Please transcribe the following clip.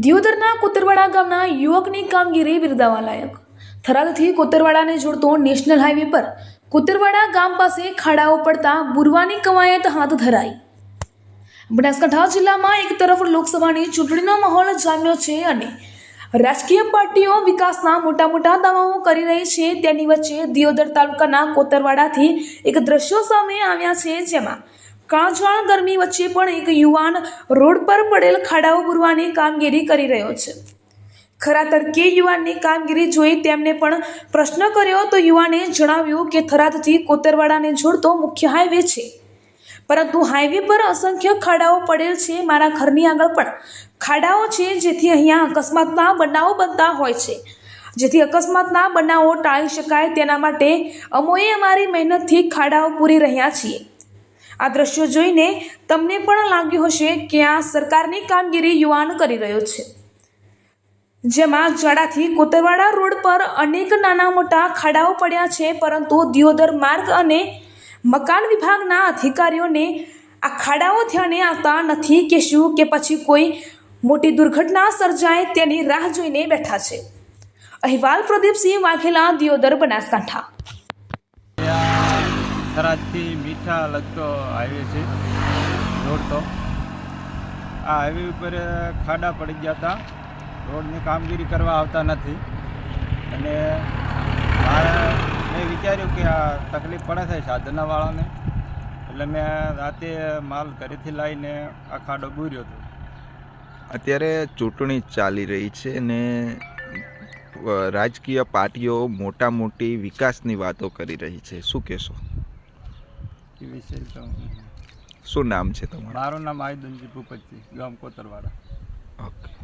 દિયોદરના કોતરવાડા ગામના યુવકની કામગીરી બિરદાવવા લાયક। થરાદથી કોતરવાડાને જોડતો નેશનલ હાઈવે પર કોતરવાડા ગામ પાસે ખાડાઓ પડતા બુરવાની કવાયત હાથ ધરાઈ। બનાસકાંઠા જિલ્લામાં એક તરફ લોકસભાની ચૂંટણીનો માહોલ જામ્યો છે અને રાજકીય પાર્ટીઓ વિકાસના મોટા દાવાઓ કરી રહી છે, તેની વચ્ચે દિયોદર તાલુકાના કોતરવાડાથી એક દ્રશ્યો સામે આવ્યા છે, જેમાં કાળઝાળ ગરમી વચ્ચે પણ એક યુવાન રોડ પર પડેલ ખાડાઓ પૂરવાની કામગીરી કરી રહ્યો છે। ખરા તડકે યુવાનની કામગીરી જોઈ તેમને પણ પ્રશ્ન કર્યો તો યુવાને જણાવ્યું કે થરાદથી કોતરવાડાને જોડતો મુખ્ય હાઈવે છે, પરંતુ હાઈવે પર અસંખ્ય ખાડાઓ પડેલ છે। મારા ઘરની આગળ પણ ખાડાઓ છે, જેથી અહીંયા અકસ્માતના બનાવો બનતા હોય છે। જેથી અકસ્માતના બનાવો ટાળી શકાય તેના માટે અમોએ અમારી મહેનતથી ખાડાઓ પૂરી રહ્યા છીએ। આ દ્રશ્યો જોઈને તમને પણ લાગ્યું હશે કે આ સરકારની કામગીરી યુવાન કરી રહ્યો છે, જેમાં જાડાથી કોતરવાડા રોડ પર અનેક નાના મોટા ખાડાઓ પડ્યા છે, પરંતુ દિયોદર માર્ગ અને મકાન વિભાગના અધિકારીઓને આ ખાડાઓ ધ્યાને આવતા નથી કે શું, કે પછી કોઈ મોટી દુર્ઘટના સર્જાય તેની રાહ જોઈને બેઠા છે। અહેવાલ પ્રદીપસિંહ વાઘેલા, દિયોદર, બનાસકાંઠા। થરાદથી મીઠા લગતો હાઈવે છે રોડ। તો આ હાઈવે ઉપર ખાડા પડી ગયા હતા, રોડની કામગીરી કરવા આવતા નથી અને મેં વિચાર્યું કે આ તકલીફ પડે છે સાધનવાળાને, એટલે મેં રાતે માલ ઘરેથી લાવીને આ ખાડો બૂર્યો હતો। અત્યારે ચૂંટણી ચાલી રહી છે અને રાજકીય પાર્ટીઓ મોટી વિકાસની વાતો કરી રહી છે, શું કહેશો એ વિશે તો શું નામ છે તમારું? મારું નામ આયુધનજી ભૂપતજી, ગામ કોતરવાડા। ઓકે।